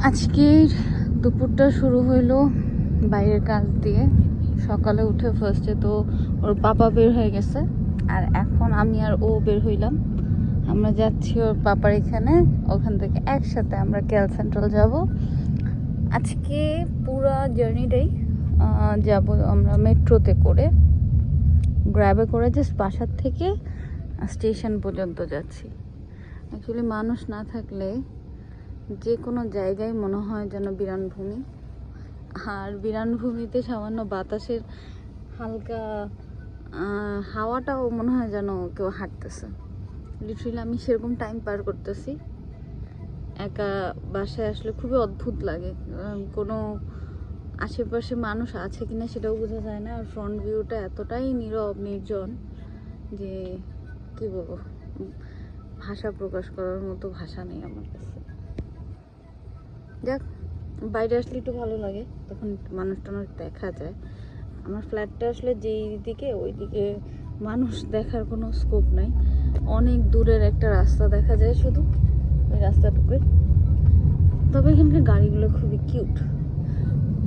আজকের দুপুরটা শুরু হইলো বাইরের কাজ দিয়ে। সকালে উঠে ফার্স্টে তো ওর পাপা বের হয়ে গেছে, আর এখন আমি আর ও বের হইলাম। আমরা যাচ্ছি ওর পাপার এখানে, ওখান থেকে একসাথে আমরা কেএল সেন্ট্রাল যাব। আজকে পুরো জার্নিটাই যাব আমরা মেট্রোতে করে, গ্র্যাবে করে জাস্ট বাসার থেকে স্টেশন পর্যন্ত যাচ্ছি। অ্যাকচুয়ালি মানুষ না থাকলে যে কোনো জায়গায় মনে হয় যেন বিরানভূমি, আর বিরানভূমিতে সামান্য বাতাসের হালকা হাওয়াটাও মনে হয় যেন কেউ হাঁটতেছে। লিটারালি আমি সেরকম টাইম পার করতেছি। একা বাসায় আসলে খুবই অদ্ভুত লাগে, কোনো আশেপাশে মানুষ আছে কিনা সেটাও বোঝা যায় না। আর ফ্রন্ট ভিউটা এতটাই নীরব নির্জন যে কি বলবো, ভাষা প্রকাশ করার মতো ভাষা নেই আমার কাছে। যাক, বাইরে আসলে একটু ভালো লাগে, তখন মানুষ টানুষ দেখা যায়। আমার ফ্ল্যাটটা আসলে যেই দিকে, ওই দিকে মানুষ দেখার কোনো স্কোপ নাই। অনেক দূরের একটা রাস্তা দেখা যায় শুধু, ওই রাস্তাটুকুই। তবে এখানকার গাড়িগুলো খুবই কিউট।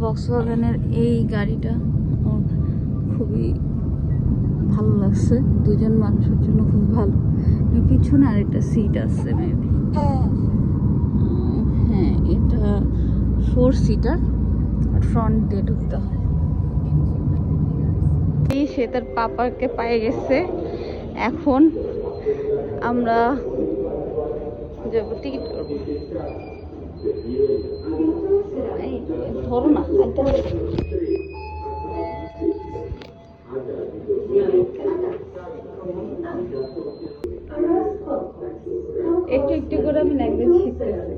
ভক্সওয়াগনের এই গাড়িটা আমার খুবই ভালো লাগছে, দুজন মানুষের জন্য খুব ভালো। পিছনে আরেকটা সিট আছে মেবি, হ্যাঁ এটা 4 সিটার, আর ফ্রন্ট দিয়ে ঢুকতে হয়। সে তার পাপাকে পেয়ে গেছে, এখন আমরা যাব টিকিট করবো। ধরো না, একটু একটু করে আমি ল্যাঙ্গুয়েজ শিখতেছি।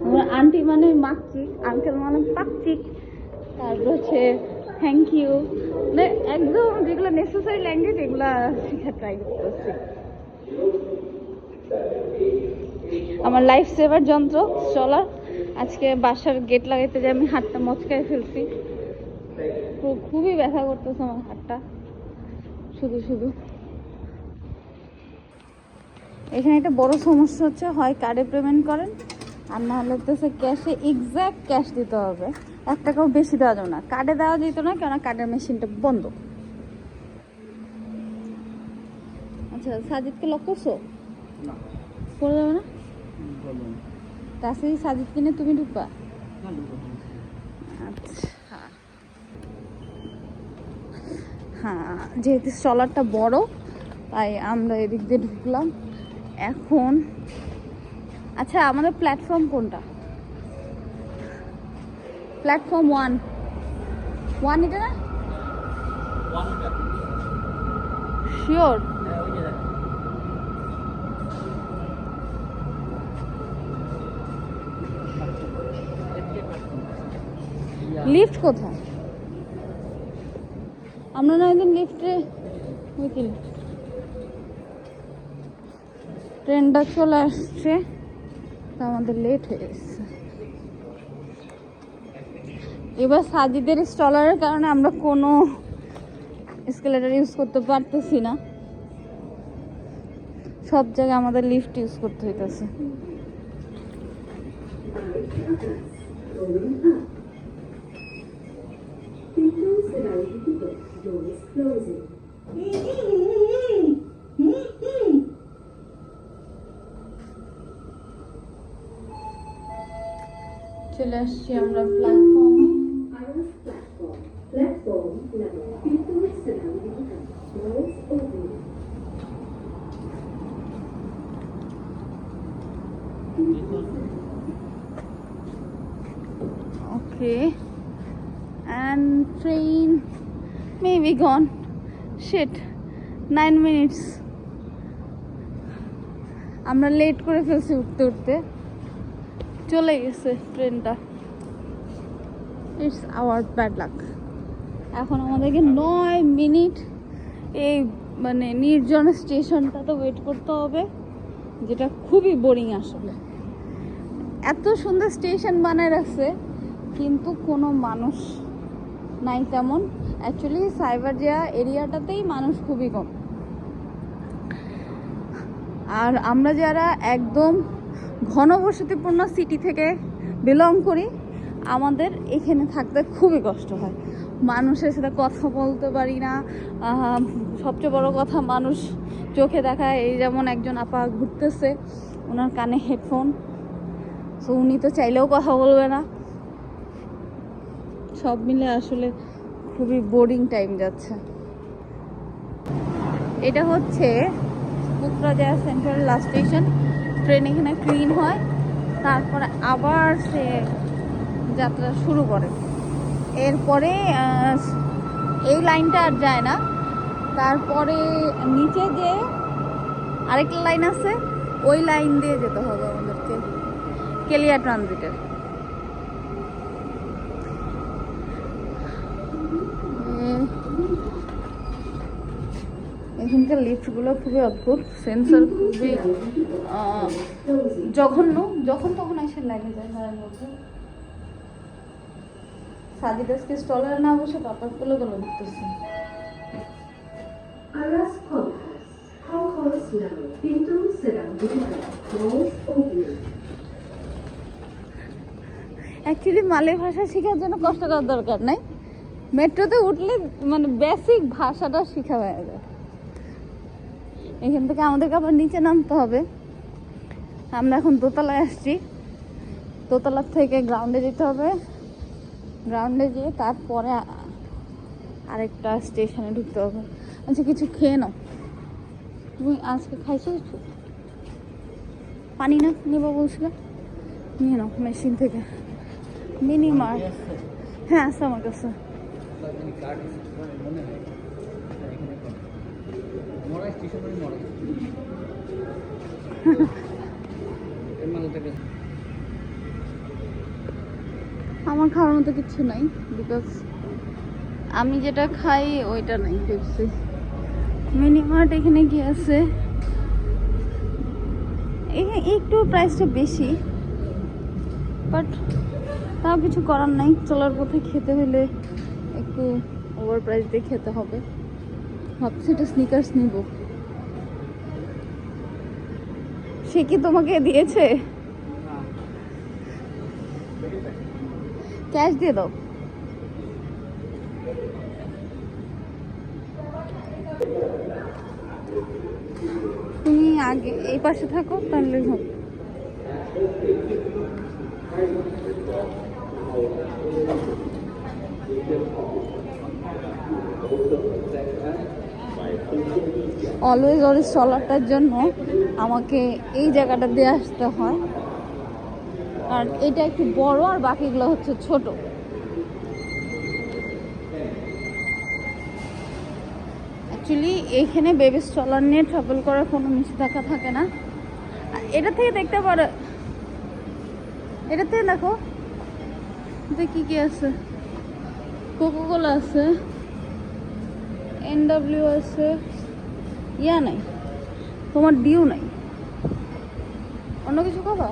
আমার আন্টি মানে মাকচিক, আঙ্কেল মানে পাকচিক, তারপর হচ্ছে থ্যাংক ইউ, মানে একদম যেগুলো নেসেসারি ল্যাঙ্গুয়েজ এগুলো শেখা ট্রাই করতেছি। আমার লাইফ সেভার যন্ত্র চলার। আজকে বাসার গেট লাগাইতে যে আমি হাতটা মচকায় ফেলছি, খুবই ব্যথা করতেছে আমার হাতটা শুধু শুধু। এখানে একটা বড় সমস্যা হচ্ছে, হয় কার্ডে পেমেন্ট করেন, আর না হলে তো ক্যাশে এক্স্যাক্ট ক্যাশ দিতে হবে। 1 টাকাও বেশি দেওয়া যাবে না, কার্ডে দেওয়া যেত না, কেননা কার্ডের মেশিনটা বন্ধ। আচ্ছা, সাজিদকে লক করছো? করে যাবে না? তাছে সাজিদ কিনে তুমি ঢুকবা? আচ্ছা, হ্যাঁ, যেহেতু স্টলারটা বড় তাই আমরা এদিক দিয়ে ঢুকলাম এখন। আচ্ছা, আমাদের প্ল্যাটফর্ম কোনটা? প্ল্যাটফর্ম 1 এটা না? শিওর? লিফট কোথায়? আমরা না একদিন লিফটে ট্রেনটা চলে আসছে, তা আমাদের লেট হয়ে গেছে। এবার সাজিদের স্টলারের কারণে আমরা কোনো এসকেলেটর ইউজ করতে পারতেছি না, সব জায়গায় আমাদের লিফট ইউজ করতে হইতেছে। চলে আসছি আমরা প্ল্যাটফর্মে। Okay, and train may be gone. Shit, 9 minutes. আমরা লেট করে ফেলছি, উঠতে উঠতে চলে গেছে ট্রেনটা। It's our bad luck. এখন আমাদেরকে 9 মিনিট এই মানে নির্জন স্টেশনটা তো ওয়েট করতে হবে, যেটা খুবই বোরিং আসলে। এত সুন্দর স্টেশন বানায় রাখছে কিন্তু কোনো মানুষ নাই তেমন। অ্যাকচুয়ালি সাইবারজিয়া এরিয়াটাতেই মানুষ খুবই কম। আর আমরা যারা একদম ঘনবসতিপূর্ণ সিটি থেকে বিলং করি, আমাদের এখানে থাকতে খুবই কষ্ট হয়। মানুষের সাথে কথা বলতে পারি না। সবচেয়ে বড় কথা, মানুষ চোখে দেখায়। এই যেমন একজন আপা ঘুরতেছে, ওনার কানে হেডফোন, তো উনি তো চাইলেও কথা বলবে না। সব মিলে আসলে খুবই বোরিং টাইম যাচ্ছে। এটা হচ্ছে পুত্রাজয়া সেন্ট্রাল লাস্ট স্টেশন। ট্রেন এখানে ক্লিন হয়, তারপরে আবার সে যাত্রা শুরু করে। এরপরে এই লাইনটা আর যায় না, তারপরে নিচে যে আরেকটা লাইন আছে, ওই লাইন দিয়ে যেতে হবে আমাদেরকে, কেলিয়া ট্রানজিটের। এখানকার লিফটগুলো খুবই অদ্ভুত, সেন্সর খুবই জঘন্য। যখন তখন এসে লাগে যায় ঘরের মধ্যে। সাদিদাসকে স্টলার না বসে পাপার কোলে গেল ঘুরতেছে। অ্যাকচুয়ালি মালয় ভাষা শেখার জন্য কষ্ট করার দরকার নাই, মেট্রোতে উঠলে মানে বেসিক ভাষাটা শেখা হয়ে যায়। এখান থেকে আমাদেরকে আবার নিচে নামতে হবে। আমরা এখন দোতলায় আসছি, দোতলার থেকে গ্রাউন্ডে যেতে হবে। গ্রাউন্ডে যেয়ে তারপরে আরেকটা স্টেশনে ঢুকতে হবে। আচ্ছা, কিছু খেয়ে নাও। তুমি আজকে খাইছো কিছু? পানি না নেবো বলছিলে, নিয়ে নাও মেশিন থেকে। মিনিমার, হ্যাঁ আছে আমার কাছে। আমার খাওয়ার মতো কিছু নাই, বিকজ আমি যেটা খাই ওইটা নাই। দেখছি মিনিমার্ট এখানে কি আছে, এখানে একটু প্রাইসটা বেশি, বাট তাও কিছু করার নাই। চলার পথে খেতে হলে একটু ওভার প্রাইস দিয়ে খেতে হবে। ভাবছি এটা স্নিকার্স নিব। সে কি তোমাকে দিয়েছে? ক্যাশ দিয়ে দাও। তুমি আগে এই পাশে থাকো, তাহলে হোক। অলওয়েজ ওর স্টলারটার জন্য আমাকে এই জায়গাটা দিয়ে আসতে হয়, কারণ এটা একটু বড় আর বাকিগুলো হচ্ছে ছোট। অ্যাকচুয়ালি এখানে বেবি স্টলার নিয়ে ট্রাভেল করার কোনো নিষেধাজ্ঞা থাকে না। এটা থেকে দেখতে পারো, এটা থেকে দেখো কি কি আছে। কোকোকোলা আছে, NW আছে, ইয়া নাই, তোমার ডিউ নাই। অন্য কিছু খাবা?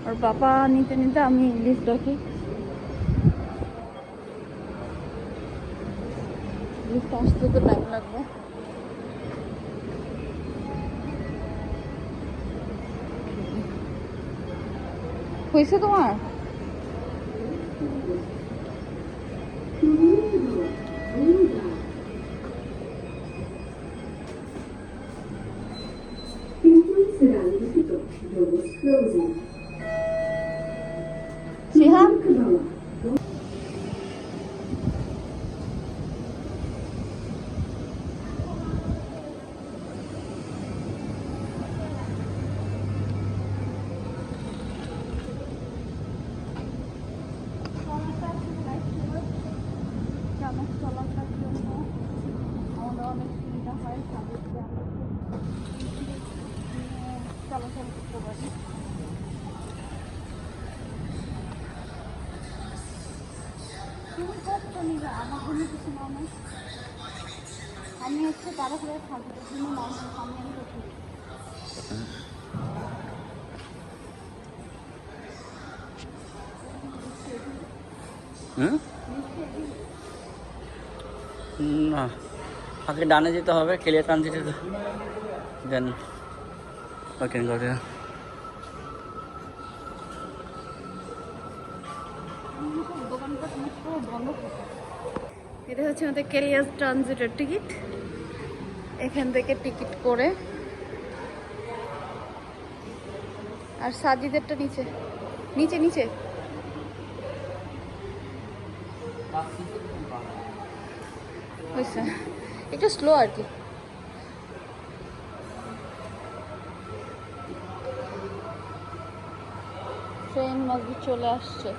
আর পাপা নিতে নিতে আমি লিফট রাখি। লিফট আসতে তো টাইম লাগবে। হয়েছে তোমার? শিহাব, অনেক সুবিধা হয়, চলাচল করতে পারি। তুমি কষ্ট নিবে, আমার জন্য কিছু মানুষ, আমি হচ্ছে তাড়াহুড়ো থাকবো, জন্য মানুষ আমি করছি। না, আগে ডানে যেতে হবে, কেলিয়া ট্রানজিটে। Then we can go there. এটা হচ্ছে আমাদের কেলিয়াস ট্রানজিটের টিকিট। এখান থেকে টিকিট করে আর সাজিদেরটা নিচে নিচে নিচে হয়েছে, একটু স্লো আর কি। ট্রেন মাঝে চলে আসছে।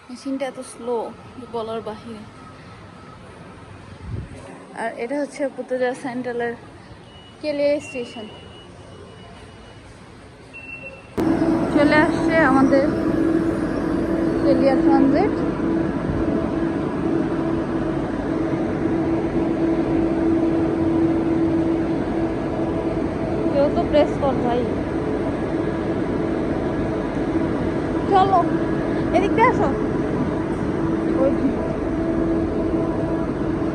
মেশিনটা এত স্লো বলার বাহিরে। আর এটা হচ্ছে পুতলা সেন্ট্রালের কেলিয়া স্টেশন। চলে আসছে আমাদের কেলিয়া ট্রানজিট। কেউ তো প্রেস কর ভাই, চলো এদিক দিয়ে আসো।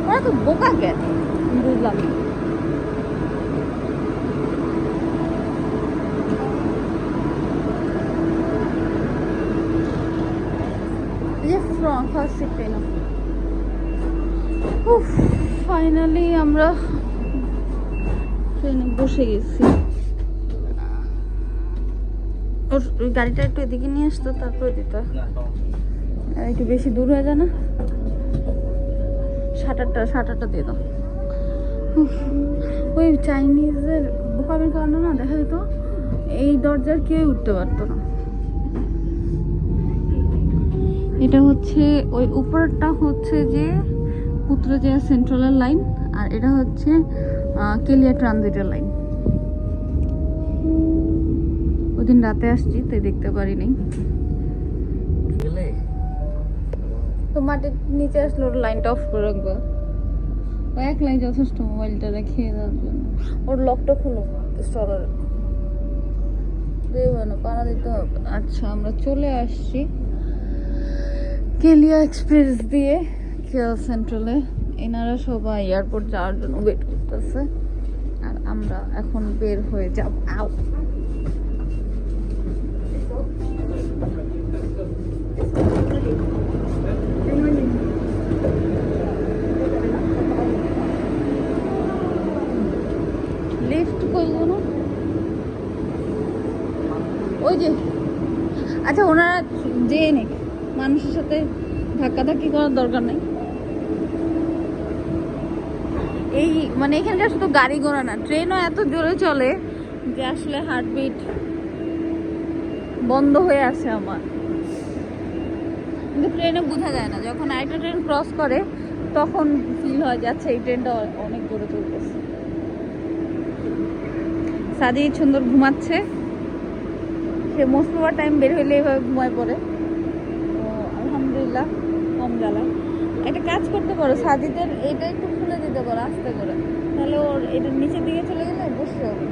ওরা তো বোকা কেন বুঝলাম। ফার্স্ট সিট পেল। ফাইনালি আমরা ট্রেনে বসে গেছি। ওর গাড়িটা একটু এদিকে নিয়ে আসতো, তারপরে দিত। একটু বেশি দূর হয়ে যায় না? 60টা দিয়ে দাও। ওই চাইনিজের বোকামির কারণে না দেখা যেত এই দরজার কেউ উঠতে পারতো না। এটা হচ্ছে ওই উপরটা হচ্ছে যে পুত্রজয়া সেন্ট্রালের লাইন, আর এটা হচ্ছে কেলিয়া ট্রানজিটের লাইন। ওদিন রাতে আসছি তাই দেখতে পারিনি। তো মাটির নিচে আসলে ওর লাইনটা অফ করে রাখবো। ও এক লাইন যথেষ্ট মোবাইলটা রেখে দেওয়ার জন্য। ওর লকটা খুলো স্টলার দেবো না, পাড়া দিতে হবে। আচ্ছা আমরা চলে আসছি কেলিয়া এক্সপ্রেস দিয়ে কেলিয়া সেন্ট্রালে। এনারা সবাই এয়ারপোর্ট যাওয়ার জন্য ওয়েট করতেছে আর আমরা এখন বের হয়ে যাব। আও লিফট করব না ওই যে। আচ্ছা ওনারা যেয়ে নে, মানুষের সাথে ধাক্কাধাক্কি করার দরকার নেই। এই মানে এখানকার শুধু গাড়ি ঘোড়া না, ট্রেনও এত জোরে চলে যে আসলে হার্টবিট বন্ধ হয়ে আসে আমার। কিন্তু ট্রেনে বোঝা যায় না, যখন আরেকটা ট্রেন ক্রস করে তখন ফিল হয় যাচ্ছে এই ট্রেনটা অনেক জোরে চলতেছে। সাদি সুন্দর ঘুমাচ্ছে, সে মোস্ট ওভার টাইম বের হইলে এভাবে ঘুমায় পড়ে। তো আলহামদুলিল্লাহ কম জ্বালায়। একটা কাজ করতে পারো, সাদিদের এটা একটু খুলে দিতে পারো আস্তে করে, তাহলে ওর এটার নিচের দিকে চলে গেলে বসতে হবে।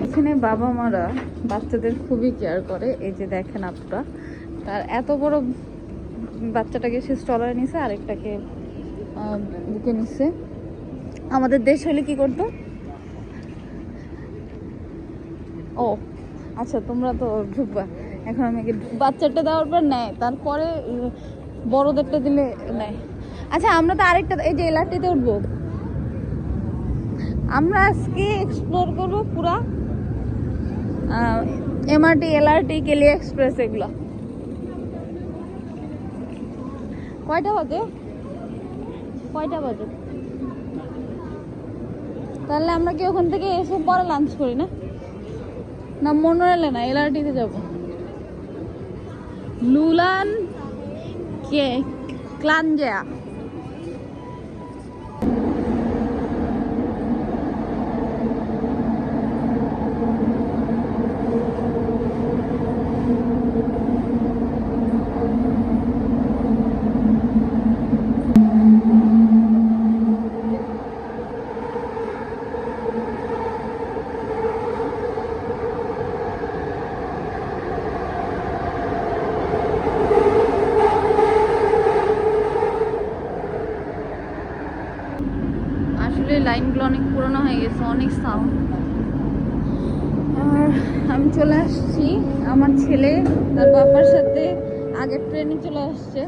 এখানে বাবা মারা বাচ্চাদের খুবই কেয়ার করে। এই যে দেখেন আপনারা, তার এত বড় বাচ্চাটাকে সে স্টলারে নিছে, আরেকটাকে বুকে নিছে। আমাদের দেশ হলে কি করতো? ও আচ্ছা, তোমরা তো ঢুকবা এখন। আমি বাচ্চাটা দেওয়ার পর নেয়, তারপরে বড়দেরটা দিলে নেয়। আচ্ছা আমরা তো আরেকটা এই যে এলআরটিতে উঠবো। আমরা আজকে এক্সপ্লোর করবো পুরা এমআরটি, এলআরটি, কেলিয়া এক্সপ্রেস এগুলো। কয়টা বাজে? তাহলে আমরা কি ওখান থেকে এসে পরে লাঞ্চ করি না? না মনোরেলে না, এলআরটিতে যাবো। লুলান কে ক্লানজা। আমি চলে আসছি আমার ছেলে তার বাবার সাথে আগের ট্রেনে চলে আসছে।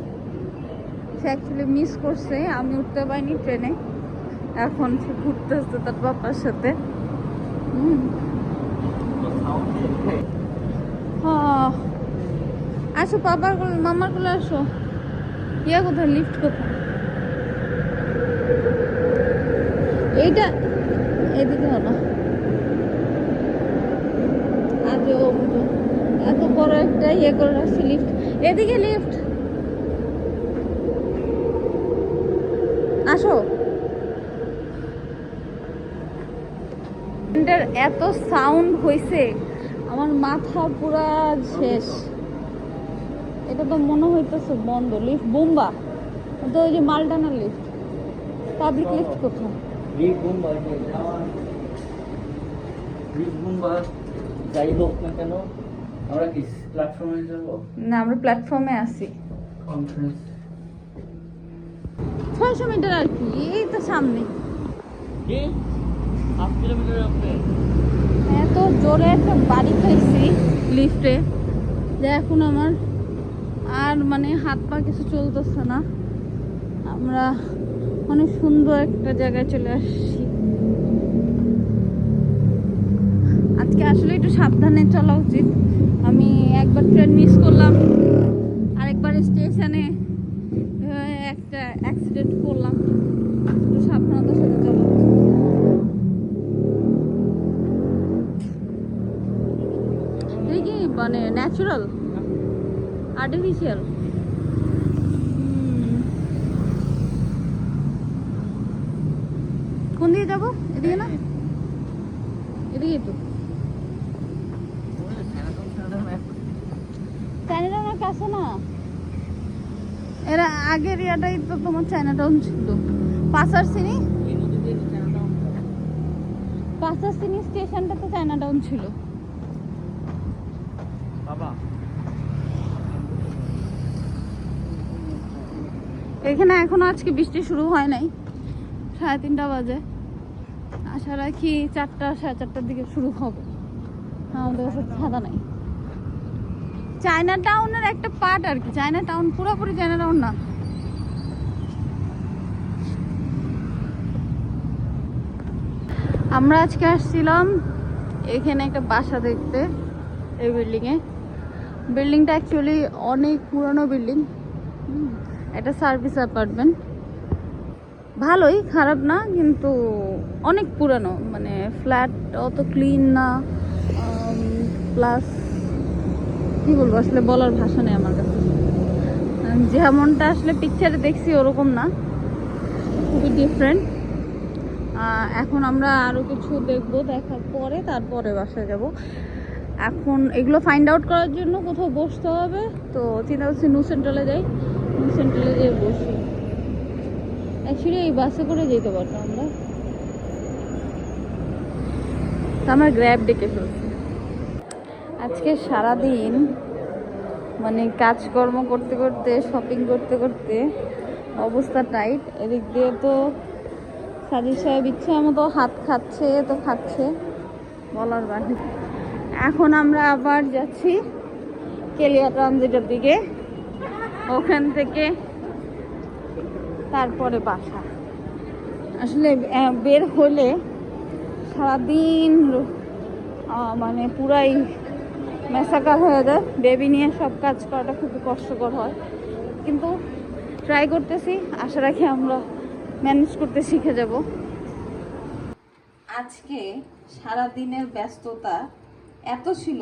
সে অ্যাকচুয়ালি মিস করছে, আমি উঠতে পারিনি ট্রেনে। এখন সে ঘুরতে আসছে তার বাবার সাথে। হ্যাঁ, আসো বাবার কোলে, মামার কোলে আসো। ইয়া কোথায়, লিফট কোথায়? এইটা এদিকে হলো। আজ এত বড় একটা ইয়ে করে রাখছি লিফট। এদিকে লিফট, আসো। এত সাউন্ড হয়েছে, আমার মাথা পুরা শেষ। এটা তো মনে হইতেছে বন্ধ লিফট, বোম্বা তো। ওই যে মালটানার লিফট, পাবলিক লিফট কোথায়? যাই হোক না কেন, আমরা কি প্ল্যাটফর্মে যাব? না, আমরা প্ল্যাটফর্মে আছি। কনফারেন্স 600 মিটার আর কি, এই তো সামনে। কি 8 কিলোমিটার হবে? এত জোরে একটা বাড়ি খাইছি লিফটে যে এখন আমার আর মানে হাত পা কিছু চলতেছে না। আমরা অনেক সুন্দর একটা জায়গায় চলে আসছি। আজকে আসলে একটু সাবধানে চলা উচিত। আমি একবার ট্রেন মিস করলাম, আরেকবার স্টেশনে একটা অ্যাক্সিডেন্ট করলাম। একটু সাবধানতার সাথে চলা উচিত। এটা কি মানে ন্যাচারাল, আর্টিফিশিয়াল? কোন দিকে যাবো? এদিকে না, এদিকে তো চায়নাটাউনের কাছে না। এরা আগের ইয়াটাই তো তোমার চায়নাটাউন ছিল। পাসারসিনি, পাসারসিনি স্টেশনটা তো চায়নাটাউন ছিল। বাবা এখানে এখনো আজকে বৃষ্টি শুরু হয় নাই, 3:30 বাজে। আশা রাখি 4টা 4:30 দিকে শুরু হবে। আমাদের কাছে ছাতা নাই। চায়না টাউনের একটা পার্ট আর কি, চায়না টাউন পুরোপুরি চায়না টাউন না। আমরা আজকে আসছিলাম এখানে একটা বাসা দেখতে, এই বিল্ডিংটা অ্যাকচুয়ালি অনেক পুরনো বিল্ডিং। একটা সার্ভিস অ্যাপার্টমেন্ট, ভালোই, খারাপ না, কিন্তু অনেক পুরানো। মানে ফ্ল্যাট অত ক্লিন না, প্লাস কি বলবো, আসলে বলার ভাষা নেই আমার কাছে। যেমনটা আসলে পিকচারে দেখছি ওরকম না, খুবই ডিফারেন্ট। এখন আমরা আরও কিছু দেখবো, দেখার পরে তারপরে বাসায় যাব। এখন এগুলো ফাইন্ড আউট করার জন্য কোথাও বসতে হবে, তো চিন্তা করছি নিউ সেন্ট্রালে যাই, নিউ সেন্ট্রালে যেয়ে বসি। অ্যাকচুয়ালি এই বাসে করে যেতে পারতাম আমরা, তো আমরা গ্র্যাব ডেকে ফেলছি। আজকে সারাদিন মানে কাজকর্ম করতে করতে, শপিং করতে করতে অবস্থা টাইট। এদিক দিয়ে তো সাজিদ সাহেব ইচ্ছা মতো হাত খাচ্ছে, তো খাচ্ছে, বলার বাহিরে। এখন আমরা আবার যাচ্ছি কেলিয়া ট্রানজিটের দিকে, ওখান থেকে তারপরে বাসা। আসলে বের হলে সারাদিন মানে পুরাই মেসাকার হয়ে যায়। বেবি নিয়ে সব কাজ করাটা খুবই কষ্টকর হয়, কিন্তু ট্রাই করতেছি। আশা রাখি আমরা ম্যানেজ করতে শিখে যাব। আজকে সারাদিনের ব্যস্ততা এত ছিল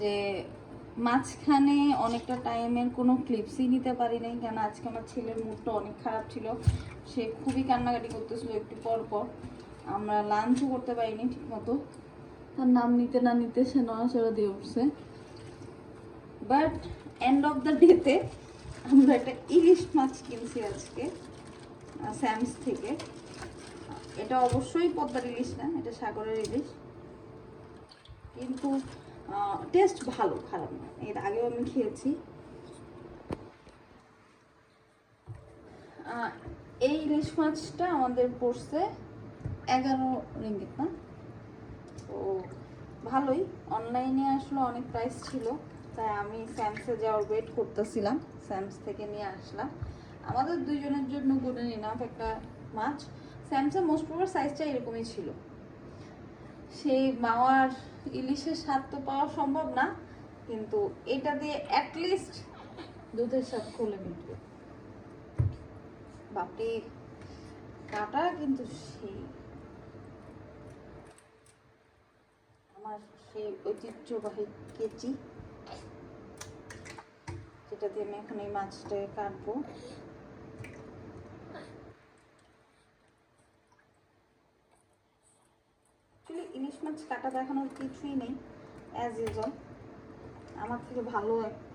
যে মাঝখানে অনেকটা টাইমের কোনো ক্লিপসই নিতে পারি নাই, কেন আজকে আমার ছেলের মুডটা অনেক খারাপ ছিল। সে খুবই কান্নাকাটি করতেছিল একটু পর পর। আমরা লাঞ্চও করতে পারিনি ঠিক মতো, তার নাম নিতে না নিতে সে নড়াচড়া দিয়ে উঠছে। বাট এন্ড অফ দ্য ডেতে আমরা একটা ইলিশ মাছ কিনছি আজকে স্যামস থেকে। এটা অবশ্যই পদ্মার ইলিশ না, এটা সাগরের ইলিশ, কিন্তু টেস্ট ভালো, খারাপ না। এর আগেও আমি খেয়েছি। এই ইলিশ মাছটা আমাদের পড়ছে 11 রিঙ্গিত না, তো ভালোই। অনলাইনে আসলে অনেক প্রাইস ছিল, তাই আমি স্যামসে যাওয়ার ওয়েট করতেছিলাম, স্যামস থেকে নিয়ে আসলাম। আমাদের দুইজনের জন্য গুড এনাফ একটা মাছ। স্যামসে মোস্ট প্রবার সাইজটা এরকমই ছিল। সেই মাওয়ার ইলিশের স্বাদ তো পাওয়া সম্ভব না, কিন্তু এটা দিয়ে অ্যাটলিস্ট দুধের স্বাদ খুলে মিটবে। বাপরে, কাটা কিন্তু সেই আমার সেই ঐতিহ্যবাহী কেচি, যেটা দিয়ে আমি এখন এই মাছটাকে কাটবো। অ্যাকচুয়ালি ইলিশ মাছ কাটা দেখানোর কিছুই নেই, অ্যাজ ইউজুয়াল আমার থেকে ভালো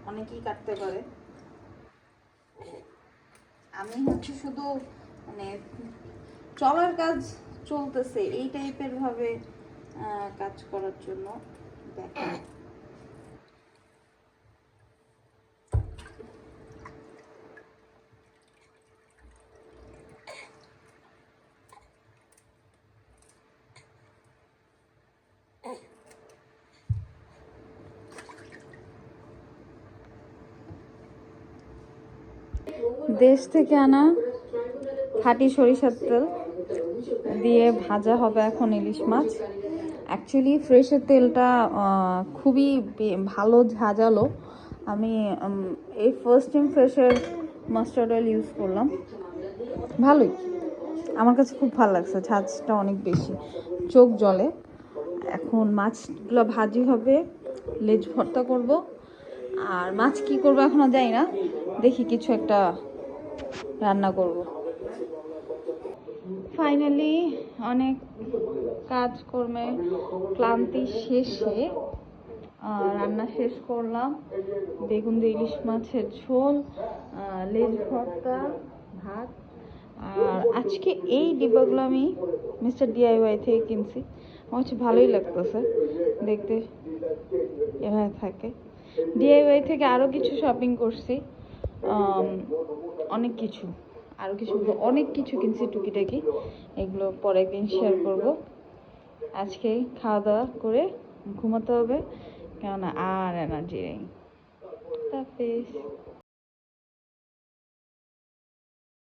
অনেকেই কাটতে পারে। আমি হচ্ছে শুধু মানে চলার কাজ চলতেছে এই টাইপের ভাবে কাজ করার জন্য দেখা। দেশ থেকে আনা খাঁটি সরিষার তেল দিয়ে ভাজা হবে এখন ইলিশ মাছ। অ্যাকচুয়ালি ফ্রেশের তেলটা খুবই ভালো ঝাঁঝালো। আমি এই ফার্স্ট টাইম ফ্রেশের মাস্টার্ড অয়েল ইউজ করলাম, ভালোই, আমার কাছে খুব ভালো লাগছে। ঝাঁঝটা অনেক বেশি, চোখ জ্বলে। এখন মাছগুলো ভাজি হবে, লেজ ভর্তা করব। আর মাছ কি করবো এখনো জানি না, দেখি কিছু একটা রান্না করব। ফাইনালি অনেক কাজকর্মে ক্লান্তি শেষে রান্না শেষ করলাম। বেগুন দিয়ে ইলিশ মাছের ঝোল, লেজ ভর্তা, ভাত। আর আজকে এই ডিব্বাগুলো আমি মিস্টার ডিআইওয়াই থেকে কিনছি, আমার হচ্ছে ভালোই লাগতেছে দেখতে, এভাবে থাকে। ডিআইওয়াই থেকে আরও কিছু শপিং করছি, অনেক কিছু, আরও কিছু অনেক কিছু কিনছি টুকিটাকি, এগুলো পরে একদিন শেয়ার করব। আজকে খাওয়া দাওয়া করে ঘুমাতে হবে, কেননা আর এনার্জি নেই। হাফেজ।